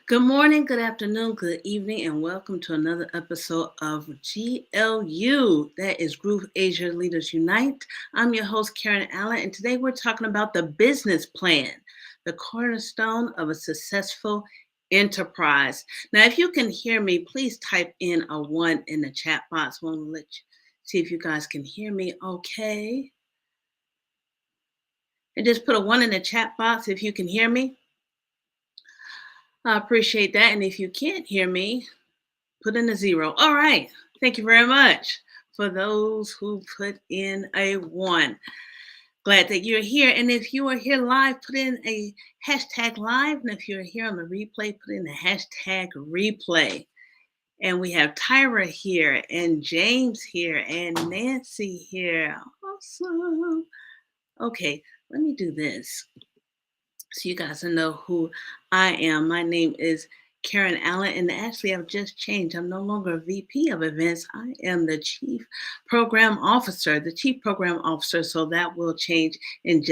Good morning, good afternoon, good evening, and welcome to another episode of GLU. That is Group Asia Leaders Unite. I'm your host, Karen Allen, and today we're talking about the business plan, the cornerstone of a successful enterprise. Now, if you can hear me, please type in a one in the chat box. I want to let you see if you guys can hear me okay. And just put a one in the chat box if you can hear me. I appreciate that. And if you can't hear me, put in a zero. All right. Thank you very much for those who put in a one. Glad that you're here. And if you are here live, put in a hashtag live. And if you're here on the replay, put in the hashtag replay. And we have Tyra here and James here and Nancy here. Awesome. Okay, let me do this so you guys will know who I am. My name is Karen Allen, and actually, I've just changed. I'm no longer a VP of events. I am the Chief Program Officer. So that will change in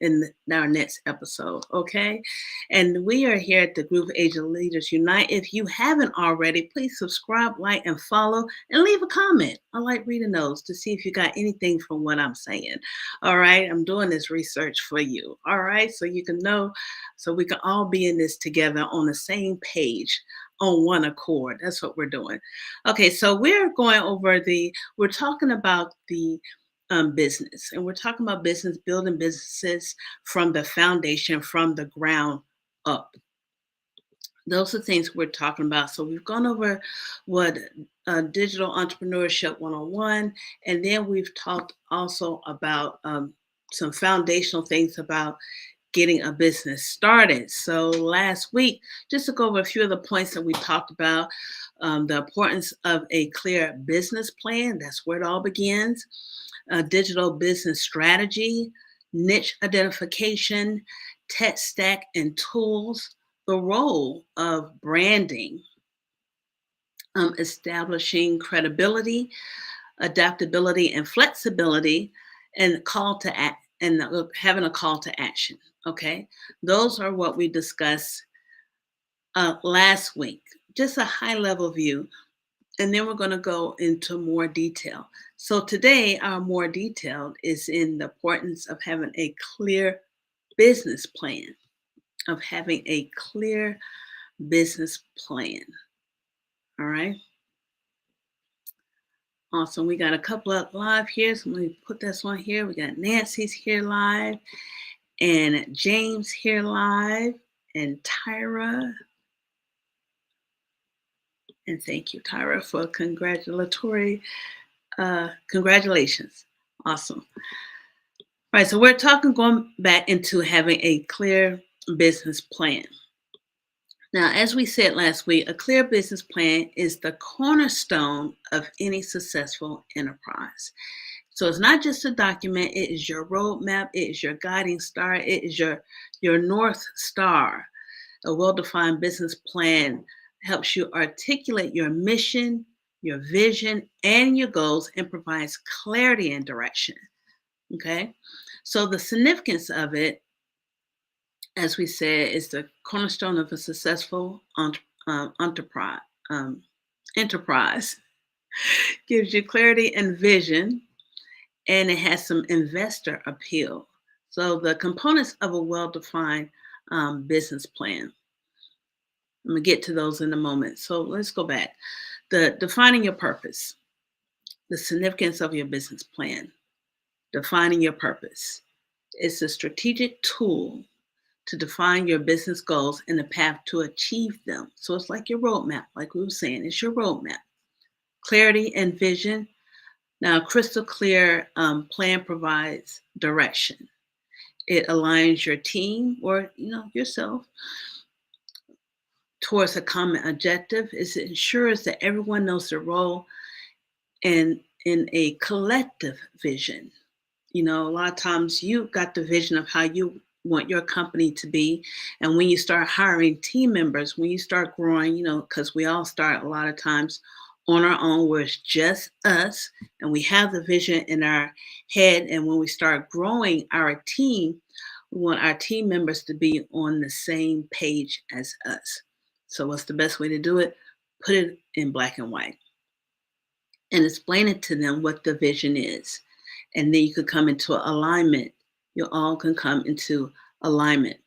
in our next episode. Okay, and we are here at the Group Asia Leaders Unite. If you haven't already, please subscribe, like, and follow, and leave a comment. I like reading those to see if you got anything from what I'm saying. All right, I'm doing this research for you. All right, so you can know, so we can all be in this together on the same page, on one accord. That's what we're doing. Okay, so we're talking about the business, and we're talking about business, building businesses from the foundation, from the ground up. Those are things we're talking about. So we've gone over what digital entrepreneurship 101, and then we've talked also about some foundational things about getting a business started. So last week, just to go over a few of the points that we talked about, the importance of a clear business plan. That's where it all begins. Digital business strategy, niche identification, tech stack and tools, the role of branding, establishing credibility, adaptability, and flexibility, and having a call to action. Okay, those are what we discussed last week. Just a high level view, and then we're going to go into more detail. So today, our more detailed is in the importance of having a clear business plan. Of having a clear business plan. All right. Awesome. We got a couple up live here. So let me put this one here. We got Nancy's here live, and James here live, and Tyra. And thank you, Tyra, for congratulations. Awesome. All right. So we're going back into having a clear business plan. Now, as we said last week, a clear business plan is the cornerstone of any successful enterprise. So it's not just a document, it is your roadmap, it is your guiding star, it is your North Star. A well-defined business plan helps you articulate your mission, your vision, and your goals, and provides clarity and direction. Okay? So the significance of it, as we said, is the cornerstone of a successful enterprise. Enterprise gives you clarity and vision, and it has some investor appeal. So the components of a well-defined business plan. I'm gonna get to those in a moment. So let's go back. The defining your purpose, the significance of your business plan. Defining your purpose. It's a strategic tool to define your business goals and the path to achieve them. So it's like your roadmap, like we were saying, it's your roadmap. Clarity and vision. Now, a crystal clear plan provides direction. It aligns your team or yourself towards a common objective. It ensures that everyone knows their role and in a collective vision. A lot of times you got the vision of how you want your company to be. And when you start hiring team members, when you start growing, because we all start a lot of times on our own where it's just us and we have the vision in our head. And when we start growing our team, we want our team members to be on the same page as us. So what's the best way to do it? Put it in black and white and explain it to them what the vision is. And then you could come into alignment. You all can come into alignment.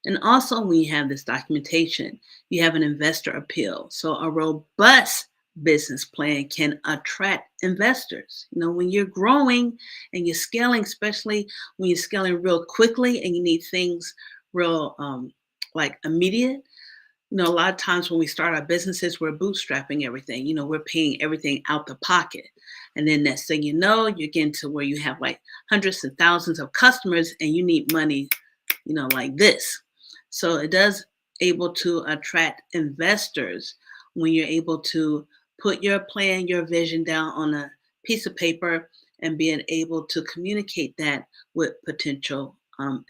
And also, when you have this documentation, you have an investor appeal. So, a robust business plan can attract investors. When you're growing and you're scaling, especially when you're scaling real quickly and you need things real, like immediate. A lot of times when we start our businesses, we're bootstrapping everything. We're paying everything out the pocket. And then next thing you know, you're getting to where you have like hundreds and thousands of customers and you need money, like this. So it does able to attract investors when you're able to put your plan, your vision down on a piece of paper and being able to communicate that with potential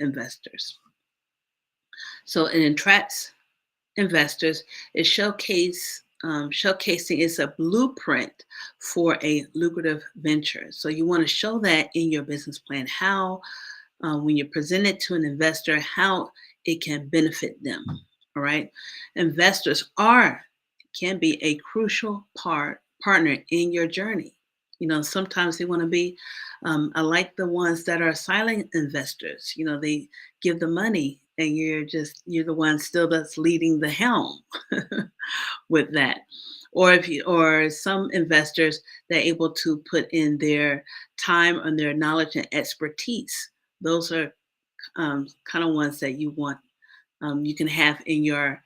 investors. So it attracts investors. It showcasing is a blueprint for a lucrative venture. So you want to show that in your business plan, how when you present it to an investor, how it can benefit them. All right. Investors can be a crucial partner in your journey. Sometimes they want to be, I like the ones that are silent investors. They give the money and you're the one still that's leading the helm with that. Or some investors, they're able to put in their time and their knowledge and expertise. Those are kind of ones that you want, you can have in your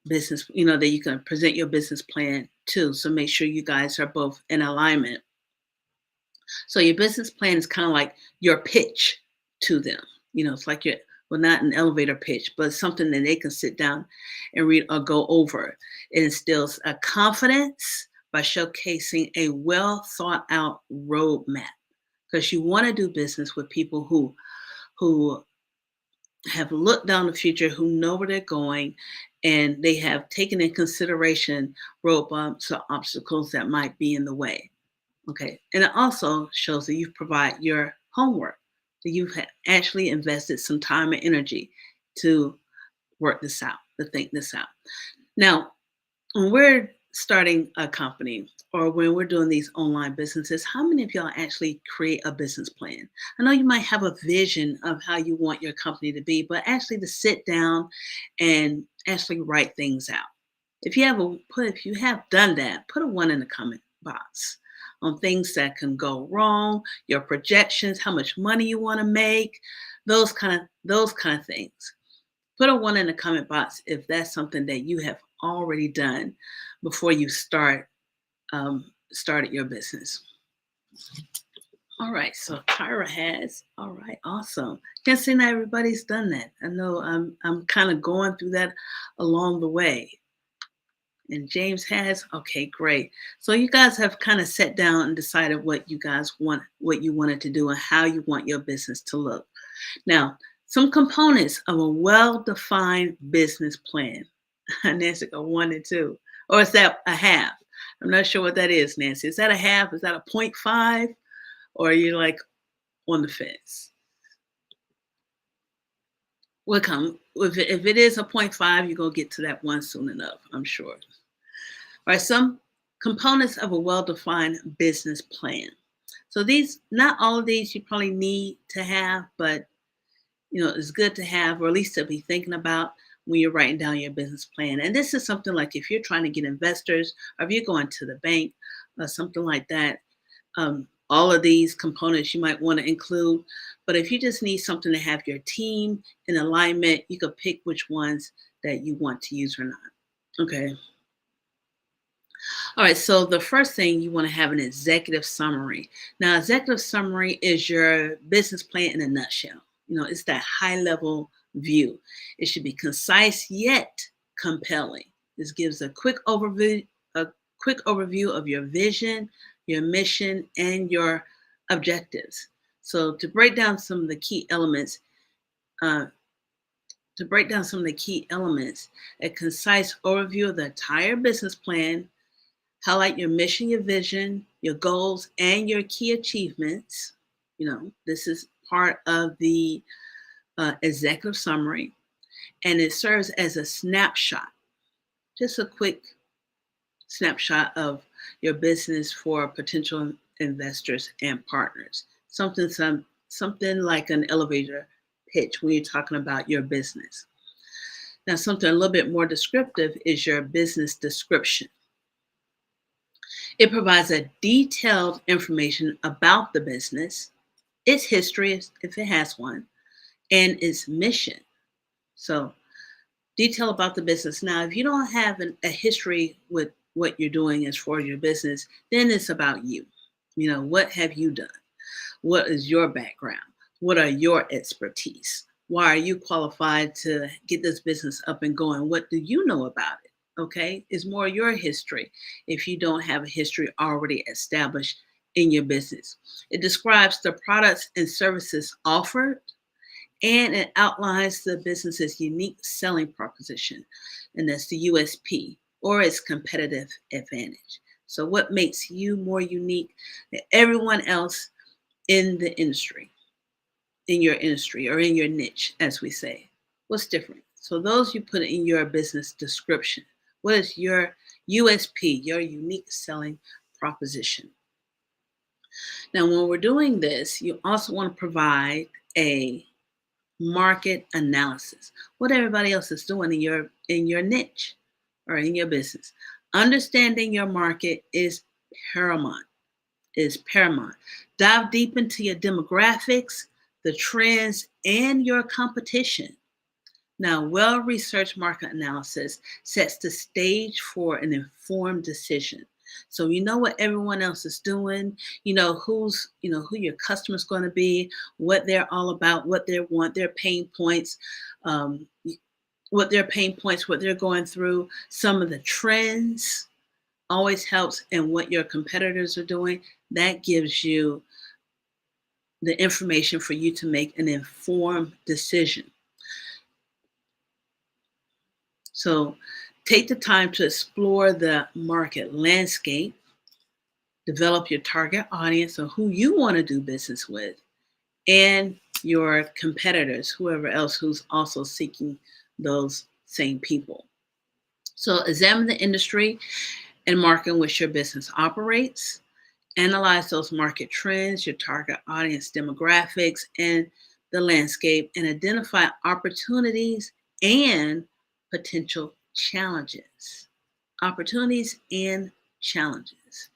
business, that you can present your business plan to. So make sure you guys are both in alignment. So your business plan is kind of like your pitch to them. It's like not an elevator pitch, but something that they can sit down and read or go over. It instills a confidence by showcasing a well thought out roadmap, because you want to do business with people who have looked down the future, who know where they're going, and they have taken in consideration road bumps or obstacles that might be in the way. Okay. And it also shows that you provide your homework, that you've actually invested some time and energy to work this out, to think this out. Now, when we're starting a company or when we're doing these online businesses, how many of y'all actually create a business plan? I know you might have a vision of how you want your company to be, but actually to sit down and actually write things out. If you have done that, put a 1 in the comment box on things that can go wrong, your projections, how much money you want to make, those kind of things. Put a 1 in the comment box if that's something that you have already done before you started your business. All right, so Tyra has. All right, awesome. Can't say not everybody's done that. I know I'm kind of going through that along the way. And James has. Okay, great. So you guys have kind of sat down and decided what you guys want, what you wanted to do, and how you want your business to look. Now, some components of a well-defined business plan. Nancy, a 1 and 2, or is that a half? I'm not sure what that is, Nancy. Is that a half? Is that a 0.5? Or are you like on the fence? If it is a 0.5, you're gonna get to that 1 soon enough, I'm sure. All right, some components of a well-defined business plan. So not all of these you probably need to have, but it's good to have, or at least to be thinking about when you're writing down your business plan. And this is something like if you're trying to get investors, or if you're going to the bank or something like that, all of these components you might want to include. But if you just need something to have your team in alignment, you could pick which ones that you want to use or not. Okay. All right, so the first thing you want to have an executive summary. Now, executive summary is your business plan in a nutshell. It's that high level view. It should be concise yet compelling. This gives a quick overview of your vision, your mission, and your objectives. So to break down some of the key elements, a concise overview of the entire business plan. Highlight your mission, your vision, your goals, and your key achievements. This is part of the executive summary, and it serves as a snapshot. just a quick snapshot of your business for potential investors and partners. Something like an elevator pitch when you're talking about your business. Now, something a little bit more descriptive is your business description. It provides a detailed information about the business, its history, if it has one, and its mission. So, detail about the business. Now, if you don't have a history with what you're doing as far as your business, then it's about you. What have you done? What is your background? What are your expertise? Why are you qualified to get this business up and going? What do you know about it? Okay, it's more your history if you don't have a history already established in your business. It describes the products and services offered, and it outlines the business's unique selling proposition, and that's the USP or its competitive advantage. So, what makes you more unique than everyone else in the industry, in your industry, or in your niche, as we say? What's different? So, those you put in your business description. What is your USP, your unique selling proposition? Now, when we're doing this, you also want to provide a market analysis. What everybody else is doing in your niche or in your business. Understanding your market is paramount. Dive deep into your demographics, the trends, and your competition. Now, well-researched market analysis sets the stage for an informed decision. So you know what everyone else is doing, who your customer's going to be, what they're all about, what they want, their pain points, um, what they're going through, some of the trends always helps, and what your competitors are doing. That gives you the information for you to make an informed decision. So take the time to explore the market landscape, develop your target audience of who you want to do business with, and your competitors, whoever else who's also seeking those same people. So examine the industry and market in which your business operates. Analyze those market trends, your target audience demographics, and the landscape, and identify opportunities and potential challenges. Opportunities and challenges.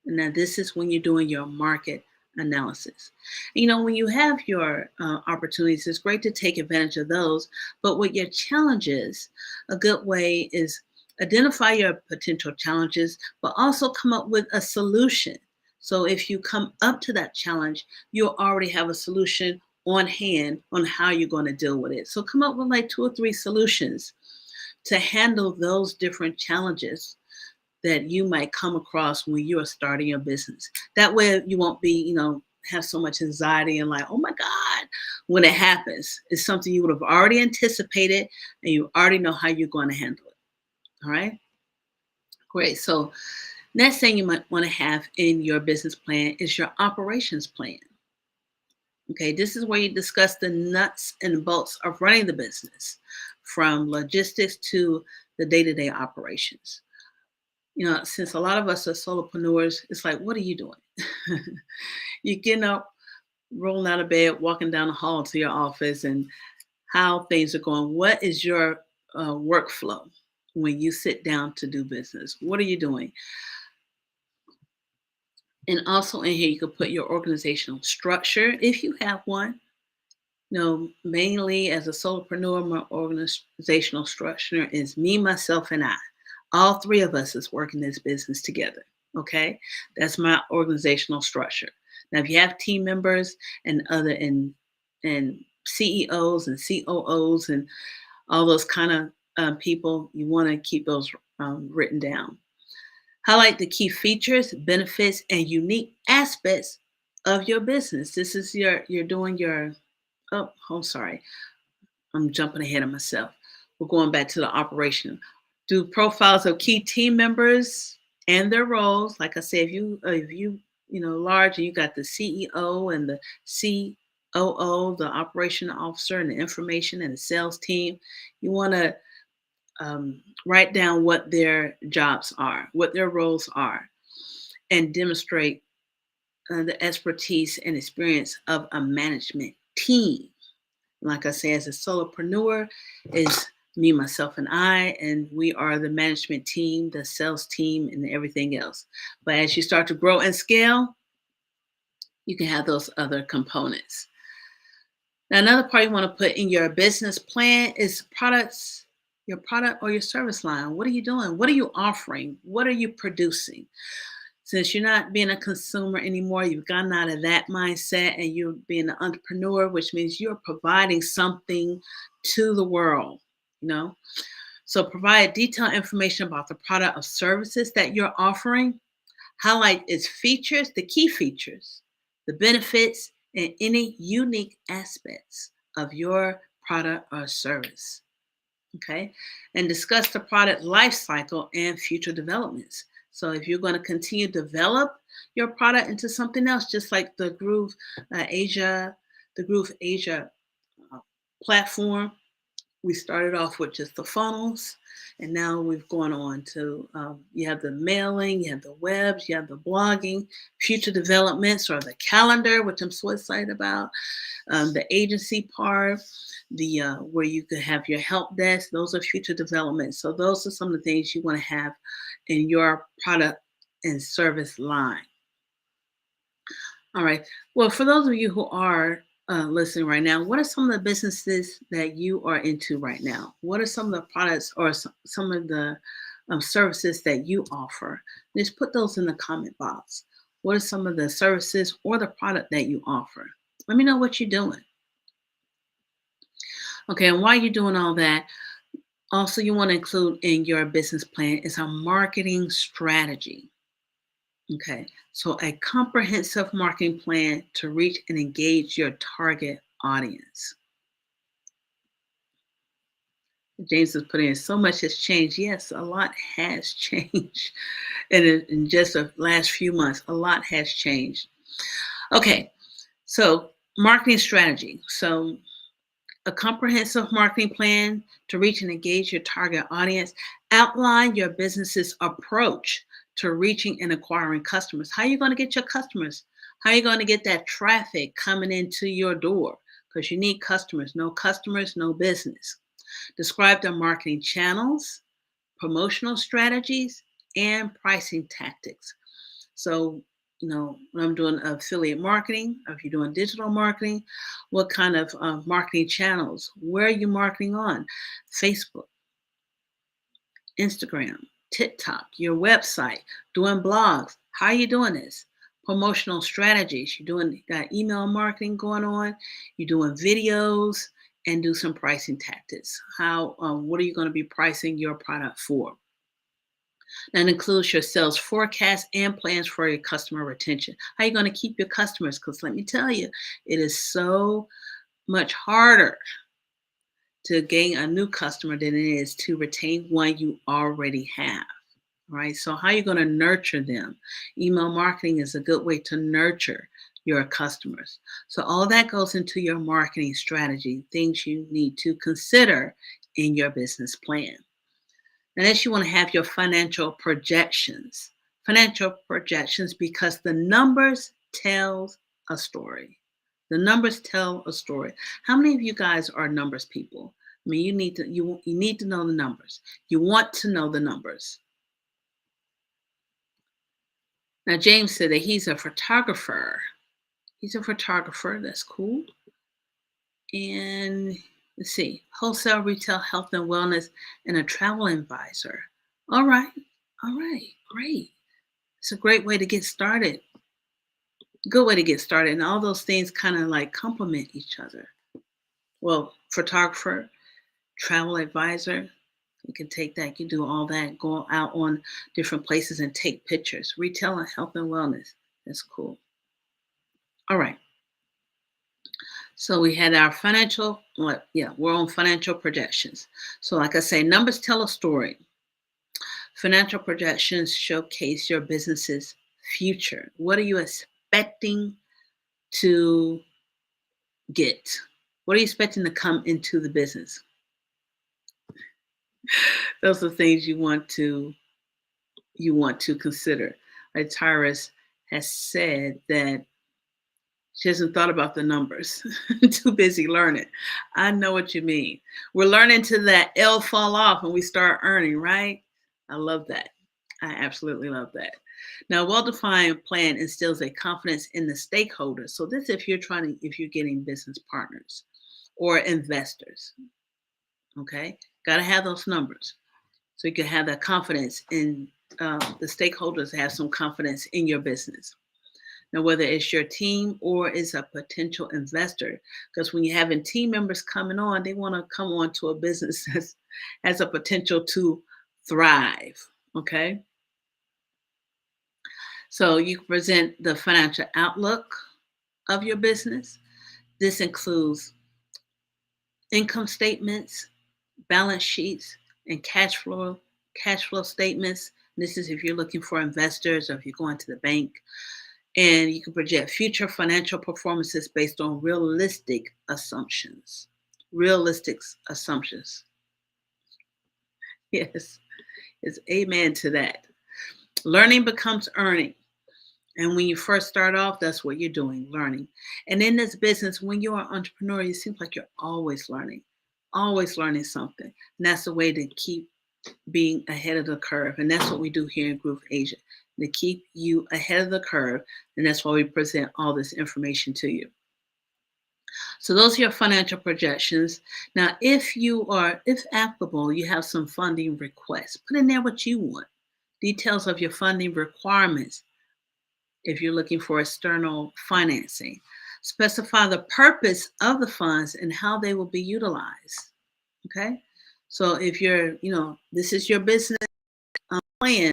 Now, this is when you're doing your market analysis. When you have your opportunities, it's great to take advantage of those. But with your challenges, a good way is identify your potential challenges, but also come up with a solution. So if you come up to that challenge, you'll already have a solution on hand on how you're going to deal with it. So come up with like 2 or 3 solutions to handle those different challenges that you might come across when you are starting your business. That way you won't be, have so much anxiety and like, oh my God, when it happens. It's something you would have already anticipated and you already know how you're going to handle it. All right. Great. So next thing you might want to have in your business plan is your operations plan. Okay, this is where you discuss the nuts and bolts of running the business, from logistics to the day-to-day operations. Since a lot of us are solopreneurs, it's like, what are you doing? You're getting up, rolling out of bed, walking down the hall to your office, and how things are going. What is your workflow when you sit down to do business? What are you doing? And also in here, you could put your organizational structure if you have one. Mainly as a solopreneur, my organizational structure is me, myself, and I. All 3 of us is working this business together. Okay, that's my organizational structure. Now, if you have team members and and CEOs and COOs and all those kind of people, you want to keep those written down. Highlight the key features, benefits, and unique aspects of your business. This is you're doing your. Oh, I'm sorry. I'm jumping ahead of myself. We're going back to the operation. Do profiles of key team members and their roles. Like I said, if you large and you got the CEO and the COO, the operation officer, and the information and the sales team, you want to write down what their jobs are, what their roles are, and demonstrate the expertise and experience of a management team. Like I say, as a solopreneur, is me, myself, and I, and we are the management team, the sales team, and everything else. But as you start to grow and scale, you can have those other components. Now, another part you want to put in your business plan is products, your product or your service line. What are you doing? What are you offering? What are you producing? Since you're not being a consumer anymore, you've gotten out of that mindset and you're being an entrepreneur, which means you're providing something to the world, you know? So provide detailed information about the product or services that you're offering. Highlight its features, the key features, the benefits, and any unique aspects of your product or service. Okay. And discuss the product life cycle and future developments. So if you're going to continue to develop your product into something else, just like the Groove Asia uh, platform, we started off with just the funnels, and now we've gone on to you have the mailing, you have the webs, you have the blogging, future developments, or the calendar, which I'm so excited about, the agency part, the where you could have your help desk. Those are future developments. So those are some of the things you want to have in your product and service line. All right. Well, for those of you who are listening right now, what are some of the businesses that you are into right now? What are some of the products or some of the services that you offer? Just put those in the comment box. What are some of the services or the product that you offer? Let me know what you're doing. Okay, and while you're doing all that, also you want to include in your business plan is a marketing strategy. Okay, so a comprehensive marketing plan to reach and engage your target audience. James is putting in so much has changed. Yes, a lot has changed. And in just the last few months, a lot has changed. Okay, so marketing strategy. So a comprehensive marketing plan to reach and engage your target audience. Outline your business's approach to reaching and acquiring customers. How are you going to get your customers? How are you going to get that traffic coming into your door? Because you need customers. No customers, no business. Describe the marketing channels, promotional strategies, and pricing tactics. So, when I'm doing affiliate marketing, or if you're doing digital marketing, what kind of marketing channels? Where are you marketing on? Facebook, Instagram, TikTok, your website, doing blogs. How are you doing this? Promotional strategies. You're doing email marketing going on. You're doing videos and do some pricing tactics. What are you going to be pricing your product for? That includes your sales forecast and plans for your customer retention. How are you going to keep your customers? Because let me tell you, it is so much harder to gain a new customer than it is to retain one you already have. Right? So how are you going to nurture them? Email marketing is a good way to nurture your customers. So all that goes into your marketing strategy, things you need to consider in your business plan. And next, you want to have your financial projections. Financial projections because the numbers tell a story. The numbers tell a story. How many of you guys are numbers people? I mean, you need to know the numbers. You want to know the numbers. Now, James said that he's a photographer. He's a photographer. That's cool. And let's see, wholesale, retail, health and wellness, and a travel advisor. All right. All right. Great. It's a great way to get started. Good way to get started. And all those things kind of like complement each other. Well, photographer, travel advisor, you can take that, you can do all that, go out on different places and take pictures. Retail and health and wellness. That's cool. All right. So we had our we're on financial projections. So like I say, numbers tell a story. Financial projections showcase your business's future. What are you expecting to get? What are you expecting to come into the business? Those are things you want to consider. Like Tyrus has said that she hasn't thought about the numbers. Too busy learning. I know what you mean. We're learning to that L fall off when we start earning, right? I love that. I absolutely love that. Now, a well-defined plan instills a confidence in the stakeholders. So this if you're getting business partners or investors, okay? Got to have those numbers. So you can have that confidence in the stakeholders have some confidence in your business. Now, whether it's your team or it's a potential investor, because when you're having team members coming on, they want to come on to a business that has a potential to thrive. Okay. So you can present the financial outlook of your business. This includes income statements, balance sheets, and cash flow statements. This is if you're looking for investors or if you're going to the bank. And you can project future financial performances based on realistic assumptions. Realistic assumptions. Yes, it's amen to that. Learning becomes earning. And when you first start off, that's what you're doing, learning. And in this business, when you're an entrepreneur, it seems like you're always learning something. And that's the way to keep being ahead of the curve. And that's what we do here in Groove Asia, to keep you ahead of the curve. And that's why we present all this information to you. So those are your financial projections. Now, if applicable, you have some funding requests. Put in there what you want. Details of your funding requirements if you're looking for external financing. Specify the purpose of the funds and how they will be utilized. Okay? So if this is your business plan,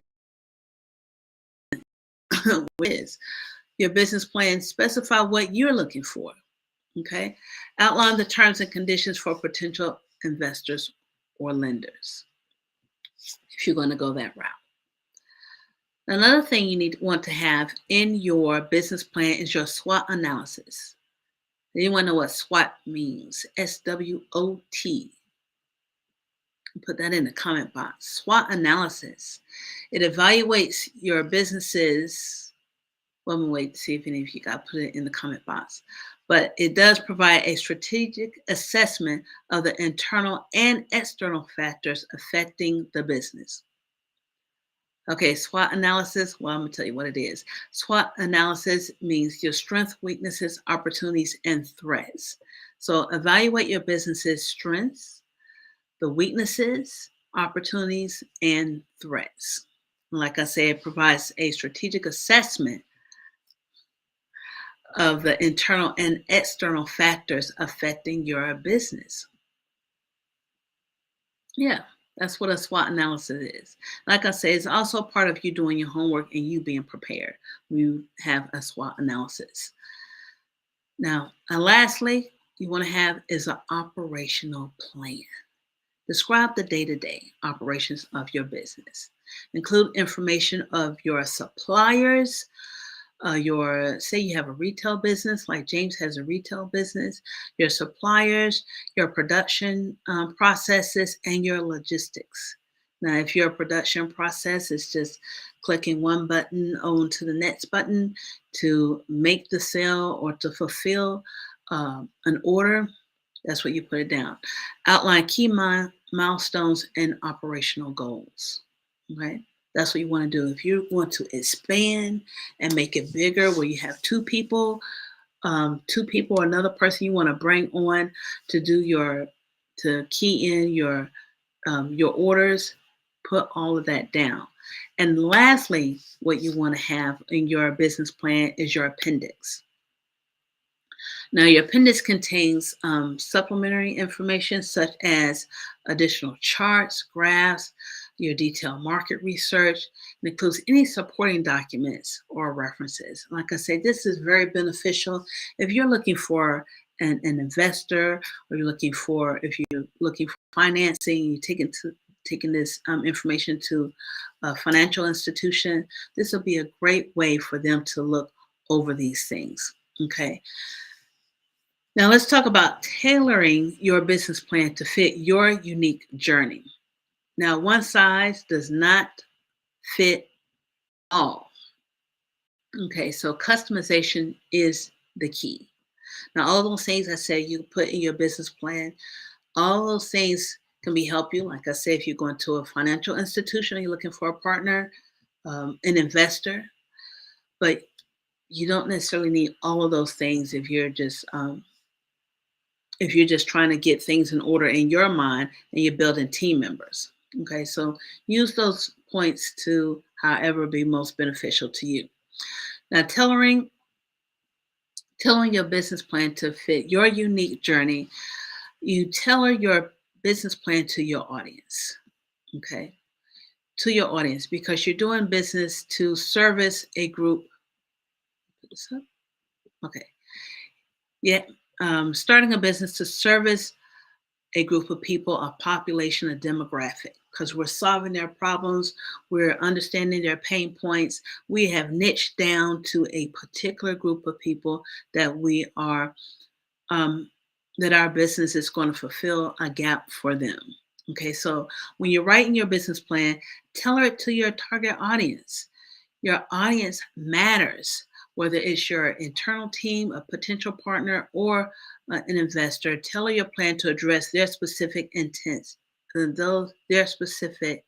is your business plan, specify what you're looking for. Okay? Outline the terms and conditions for potential investors or lenders if you're going to go that route. Another thing you want to have in your business plan is your SWOT analysis. You want to know what SWOT means? SWOT. Put that in the comment box. SWOT analysis. It evaluates your businesses. Well, I'm going to wait to see if any of you got put it in the comment box. But it does provide a strategic assessment of the internal and external factors affecting the business. Okay, SWOT analysis. Well, I'm going to tell you what it is. SWOT analysis means your strengths, weaknesses, opportunities, and threats. So evaluate your business's strengths, the weaknesses, opportunities, and threats. Like I said, it provides a strategic assessment of the internal and external factors affecting your business. Yeah, that's what a SWOT analysis is. Like I said, it's also part of you doing your homework and you being prepared. You have a SWOT analysis. Now, lastly, you want to have is an operational plan. Describe the day-to-day operations of your business. Include information of your suppliers, say you have a retail business, like James has a retail business, your suppliers, your production processes, and your logistics. Now, if your production process is just clicking one button on to the next button to make the sale or to fulfill an order, that's what you put it down. Outline key milestones and operational goals. Okay. That's what you want to do. If you want to expand and make it bigger, where you have two people, or another person you want to bring on to key in your orders, put all of that down. And lastly, what you want to have in your business plan is your appendix. Now, your appendix contains supplementary information such as additional charts, graphs, your detailed market research. It includes any supporting documents or references. Like I say, this is very beneficial if you're looking for an investor, or if you're looking for financing, you're taking this information to a financial institution. This will be a great way for them to look over these things. Okay. Now let's talk about tailoring your business plan to fit your unique journey. Now, one size does not fit all. Okay, so customization is the key. Now, all those things I said you put in your business plan, all those things can be help you. Like I said, if you're going to a financial institution, you're looking for a partner, an investor, but you don't necessarily need all of those things if you're just trying to get things in order in your mind and you're building team members. Okay, so use those points to however be most beneficial to you. Now, tailoring your business plan to fit your unique journey, you tailor your business plan to your audience. Okay, to your audience because you're doing business to service a group. Put this up. Okay, yeah, starting a business to service a group of people, a population, a demographic, because we're solving their problems, we're understanding their pain points. We have niched down to a particular group of people that we are, um, that our business is going to fulfill a gap for them. Okay, so when you're writing your business plan, tailor it to your target audience. Your audience matters, whether it's your internal team, a potential partner, or an investor. Tailor your plan to address their specific intents, their specific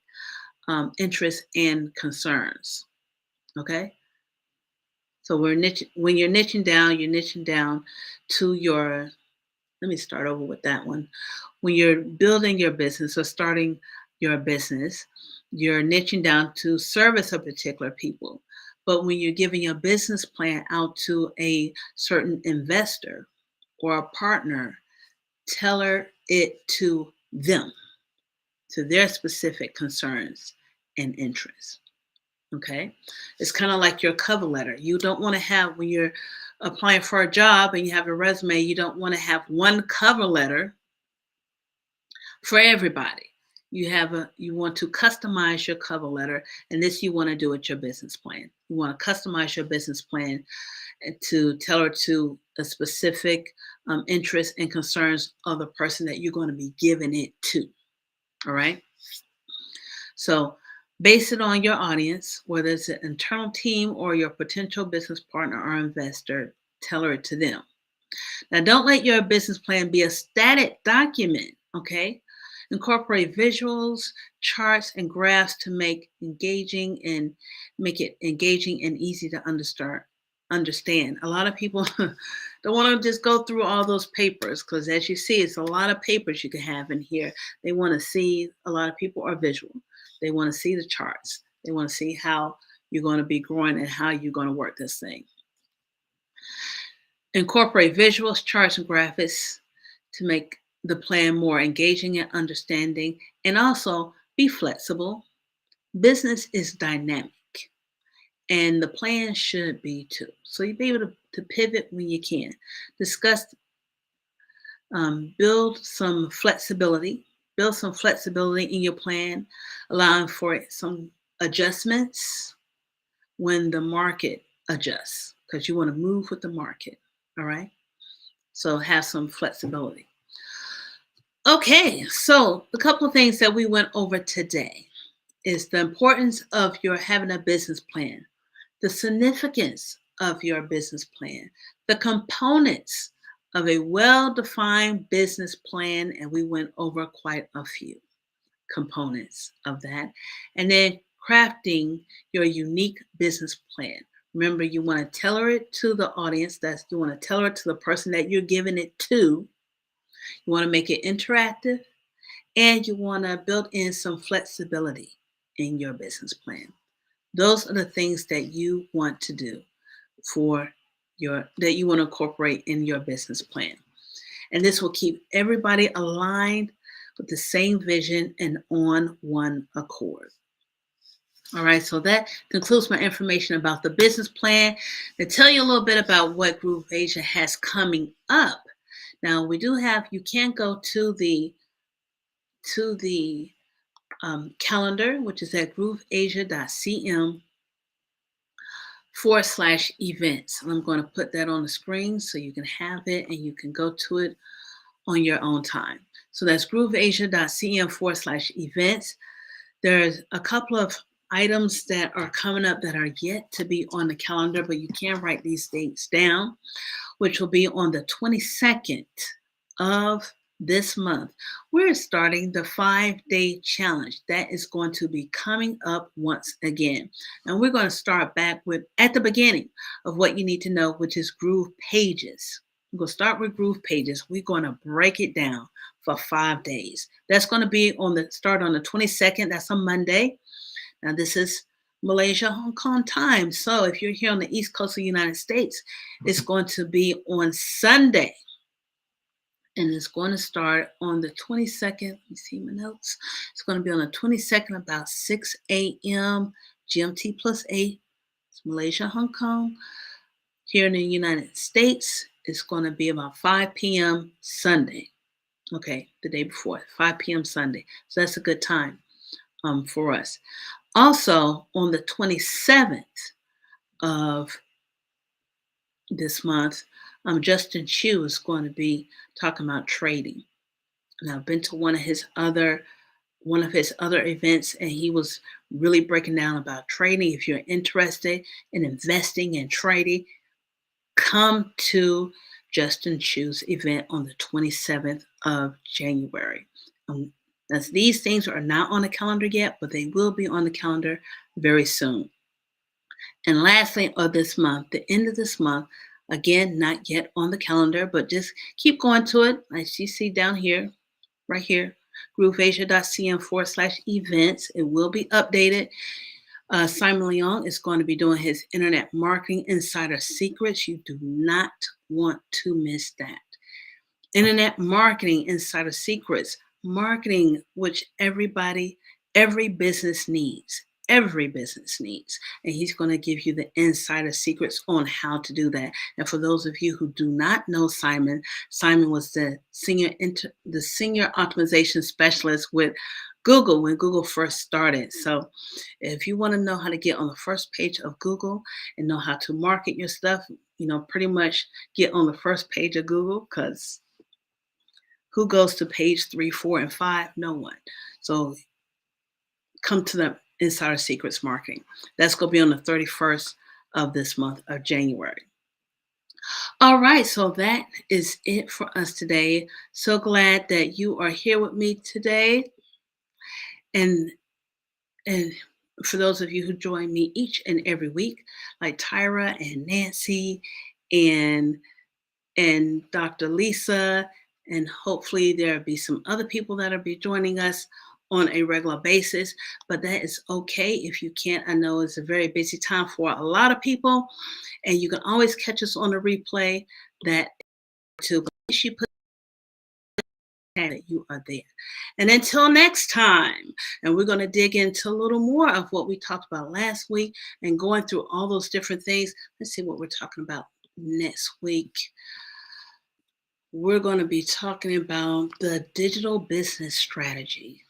interests and concerns. Okay, so when you're niching down, you're niching down to your. Let me start over with that one. When you're building your business or starting your business, you're niching down to service a particular people. But when you're giving your business plan out to a certain investor or a partner, tailor it to them, to their specific concerns and interests. Okay. It's kind of like your cover letter. You don't want to have, when you're applying for a job and you have a resume, you don't want to have one cover letter for everybody. You want to customize your cover letter, and this you want to do with your business plan. You want to customize your business plan to tailor to a specific interest and concerns of the person that you're going to be giving it to. All right. So base it on your audience, whether it's an internal team or your potential business partner or investor, tailor it to them. Now, don't let your business plan be a static document, okay? Incorporate visuals, charts, and graphs to make it engaging and easy to understand. A lot of people don't want to just go through all those papers because, as you see, it's a lot of papers you can have in here. They want to see, a lot of people are visual. They want to see the charts. They want to see how you're going to be growing and how you're going to work this thing. Incorporate visuals, charts, and graphics to make the plan more engaging and understanding, and also be flexible. Business is dynamic, and the plan should be too. So you'll be able to pivot when you can. Discuss, build some flexibility. Build some flexibility in your plan, allowing for some adjustments when the market adjusts, because you want to move with the market. All right. So have some flexibility. Okay, so a couple of things that we went over today is the importance of your having a business plan, the significance of your business plan, the components of a well-defined business plan, and we went over quite a few components of that, and then crafting your unique business plan. Remember, you want to tailor it to the audience. You want to tailor it to the person that you're giving it to. You want to make it interactive, and you want to build in some flexibility in your business plan. Those are the things that you want to do that you want to incorporate in your business plan. And this will keep everybody aligned with the same vision and on one accord. All right, so that concludes my information about the business plan. To tell you a little bit about what Groove Asia has coming up. Now, we do have, you can go to the calendar, which is at grooveasia.cm/events. And I'm going to put that on the screen so you can have it and you can go to it on your own time. So that's grooveasia.cm/events. There's a couple of items that are coming up that are yet to be on the calendar, but you can write these dates down, which will be on the 22nd of this month. We're starting the 5-day challenge that is going to be coming up once again. And we're going to start back with at the beginning of what you need to know, which is groove pages. We're going to start with groove pages. We're going to break it down for 5 days. That's going to be on the 22nd. That's a Monday. Now this is Malaysia, Hong Kong time. So if you're here on the East Coast of the United States, it's going to be on Sunday. And it's going to start on the 22nd. Let me see my notes. It's going to be on the 22nd about 6 a.m. GMT plus 8. It's Malaysia, Hong Kong. Here in the United States, it's going to be about 5 p.m. Sunday. Okay, the day before, 5 p.m. Sunday. So that's a good time for us. Also, on the 27th of this month, Justin Chu is going to be talking about trading. And I've been to one of his other events, and he was really breaking down about trading. If you're interested in investing and trading, come to Justin Chu's event on the 27th of January. As these things are not on the calendar yet, but they will be on the calendar very soon. And lastly, of this month, the end of this month, again, not yet on the calendar, but just keep going to it. As you see down here, right here, grooveasia.cm/events. It will be updated. Simon Leong is going to be doing his Internet Marketing Insider Secrets. You do not want to miss that. Internet Marketing Insider Secrets, marketing which every business needs. Every business needs. And he's going to give you the insider secrets on how to do that. And for those of you who do not know Simon was the senior optimization specialist with Google when Google first started. So if you want to know how to get on the first page of Google and know how to market your stuff, pretty much get on the first page of Google, because who goes to page 3, 4, and 5? No one. So come to the Insider Secrets Marketing. That's going to be on the 31st of this month of January. All right, so that is it for us today. So glad that you are here with me today. And for those of you who join me each and every week, like Tyra and Nancy and Dr. Lisa, and hopefully there'll be some other people that'll be joining us on a regular basis, but that is okay if you can't. I know it's a very busy time for a lot of people, and you can always catch us on a replay that to you put that you are there. And until next time, and we're going to dig into a little more of what we talked about last week and going through all those different things. Let's see what we're talking about next week. We're going to be talking about the digital business strategy.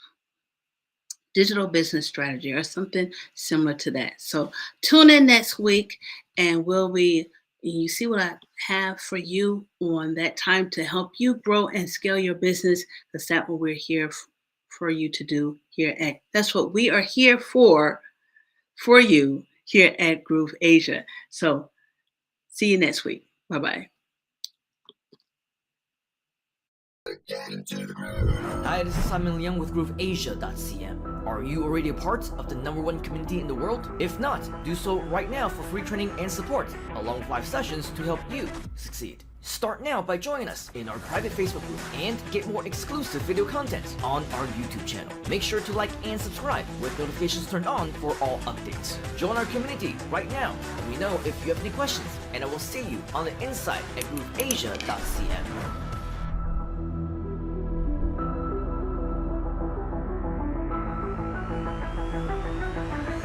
Digital business strategy or something similar to that. So tune in next week, and you see what I have for you on that time to help you grow and scale your business, because that's what we're here for you to do here that's what we are here for you here at Groove Asia. So see you next week. Bye-bye. Hi, this is Simon Leong with grooveasia.cm. Are you already a part of the #1 community in the world? If not, do so right now for free training and support, along with live sessions to help you succeed. Start now by joining us in our private Facebook group and get more exclusive video content on our YouTube channel. Make sure to like and subscribe with notifications turned on for all updates. Join our community right now. Let me know if you have any questions, and I will see you on the inside at grooveasia.cm.